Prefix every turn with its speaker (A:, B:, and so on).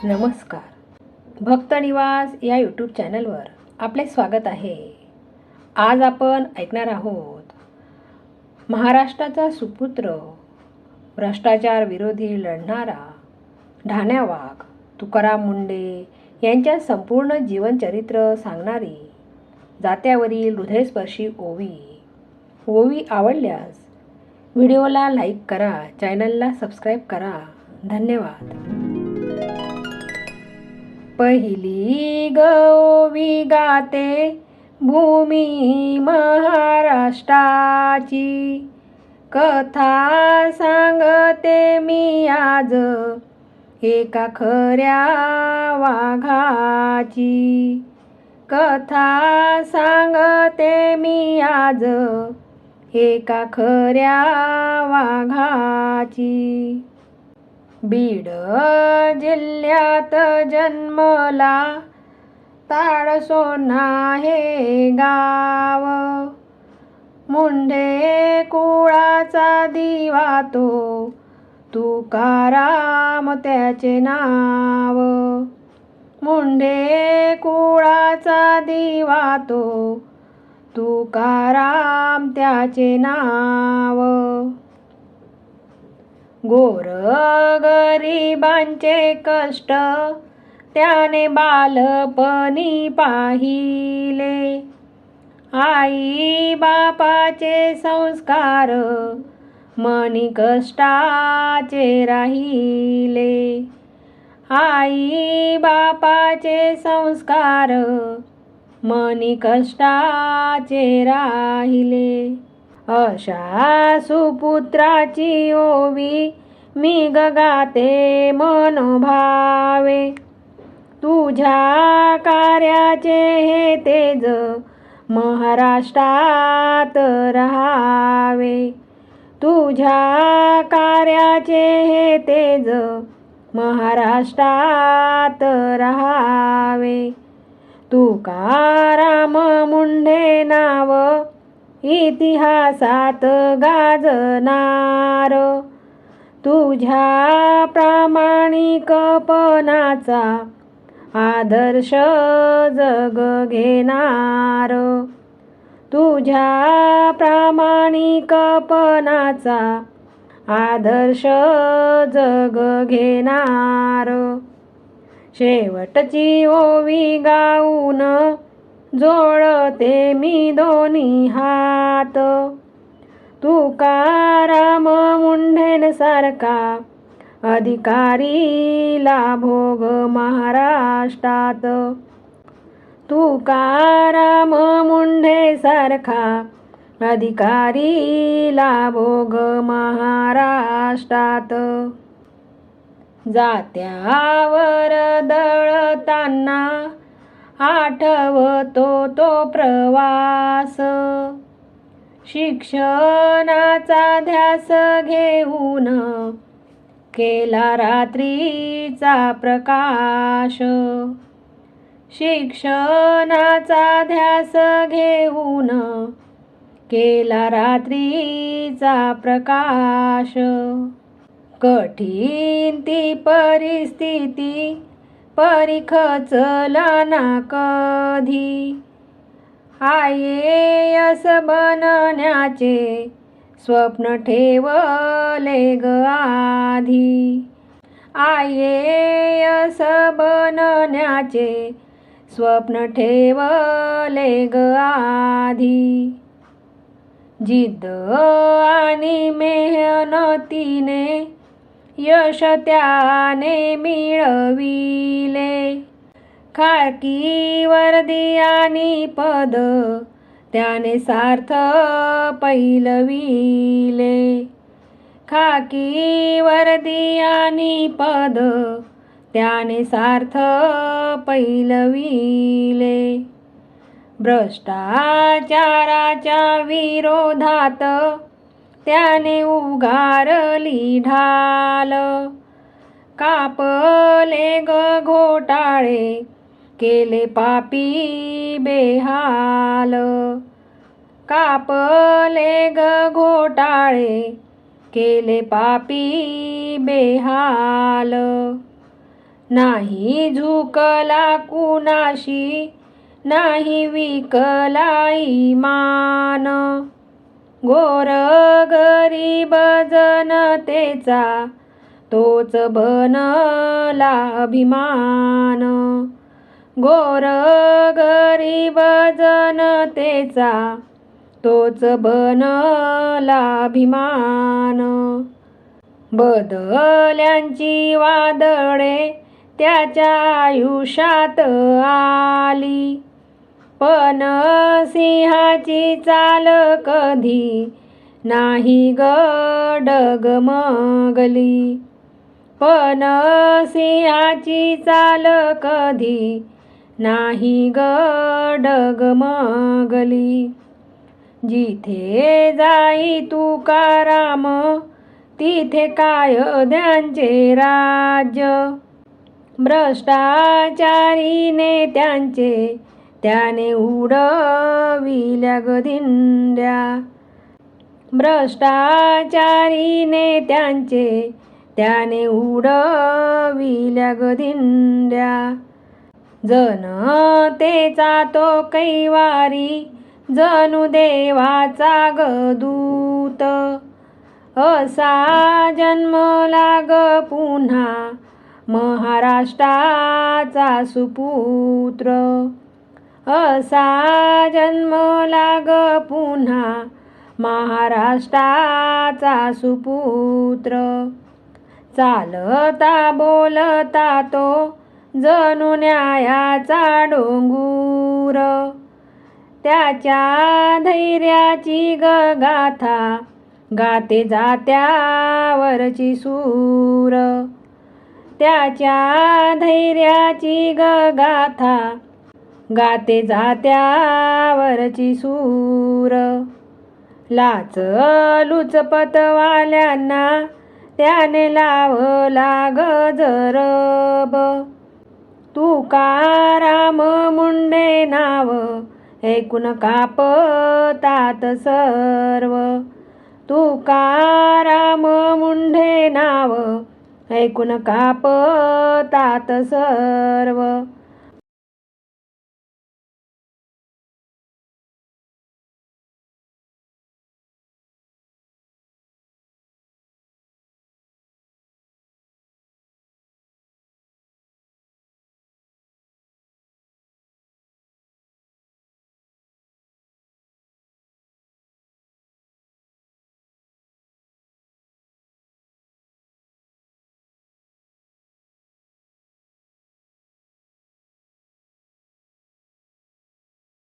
A: नमस्कार. भक्तनिवास या यूट्यूब चॅनलवर आपले स्वागत आहे. आज आपण ऐकणार आहोत महाराष्ट्राचा सुपुत्र, भ्रष्टाचार विरोधी लढणारा ढाण्या वाघ तुकाराम मुंढे यांच्या संपूर्ण जीवनचरित्र सांगणारी जात्यावरील हृदयस्पर्शी ओवी. ओवी आवडल्यास व्हिडिओला लाईक करा, चॅनलला सबस्क्राईब करा. धन्यवाद. पहिली ओवी गाते भूमी महाराष्ट्राची, कथा सांगते मी आज एका खऱ्या वाघाची. कथा सांगते मी आज एका खऱ्या वाघाची. बीड जिल्ह्यात जन्मला ताडसोना हे गाव. मुंढे कुळाचा दिवा तो, तुकाराम त्याचे नाव. मुंढे कुळाचा दिवा तो, तुकाराम त्याचे नाव. गोरगरिबांचे कष्ट त्याने बालपणी पाहिले. आई बापाचे संस्कार मनी कष्टाचे राहिले. आई बापाचे संस्कार मनी कष्टाचे राहिले. अशा सुपुत्राची ओवी मी गाते मनोभावे. तुझ्या कार्याचे हे तेज महाराष्ट्रात रहावे. तुझ्या कार्याचे हे तेज महाराष्ट्रात रहावे. तुकाराम मुंढे नाव इतिहासात गाजणार. तुझ्या प्रामाणिकपणाचा आदर्श जग घेणार. तुझ्या प्रामाणिकपणाचा आदर्श जग घेणार. शेवटची ओवी गाऊन जोडते मी दोन्ही हात. तुकाराम मुंढेंसारखा अधिकारी लाभो ग महाराष्ट्रात. तुकाराम मुंढेंसारखा अधिकारी लाभो ग महाराष्ट्रात. जात्यावर दळताना आठवतो तो प्रवास. शिक्षणाचा ध्यास घेऊन केला रात्रीचा प्रकाश. शिक्षणाचा ध्यास घेऊन केला रात्रीचा प्रकाश. कठीण ती परिस्थिती परीखचला ना कधी. IAS बनण्याचे स्वप्न ठेवले ग आधी. IAS बनण्याचे स्वप्न ठेवले ग आधी. जिद्द आणि मेहनतीने यश त्याने मिळविले. खाकी वर्दी आणि पद त्याने सार्थ पैलविले. खाकी वर्दी आणि पद त्याने सार्थ पैलविले. भ्रष्टाचाराच्या विरोधात त्याने उगारली ढाल. कापले ग घोटाळे केले पापी बेहाल. कापले ग घोटाळे केले पापी बेहाल. नाही झुकला कुणाशी, नाही विकला ईमान. गोर गरीब जनतेचा तोच बनला अभिमान. गोर गरीब जनतेचा तोच बनला अभिमान. बदल्यांची वादळे त्याच्या आयुष्यात आली, पण सिंहाची चाल कधी नाही ग डगमगली. पण सिंहाची चाल कधी नाही ग डगमगली. जिथे जाई तुकाराम तिथे कायद्यांचे राज्य. भ्रष्टाचारी नेत्यांचे त्याने उडविल्या ग दिंड्या. भ्रष्टाचारी नेत्यांचे त्याने उडविल्या ग दिंड्या. जनतेचा तो कैवारी जणू देवाचा ग दूत. असा जन्मला ग पुन्हा महाराष्ट्राचा सुपुत्र. असा जन्मला ग पुन्हा महाराष्ट्राचा सुपुत्र. चालता बोलता तो जणू न्यायाचा डोंगूर. त्याच्या धैर्याची ग गाथा गाते जात्यावरची सूर. त्याच्या धैर्याची ग गाथा गाते जात्यावरची सूर. लाच लुचपतवाल्यांना त्याने लावला ग जरब. तुकाराम मुंडे नाव ऐकून कापतात सर्व. तुकाराम मुंडे नाव ऐकून कापतात सर्व.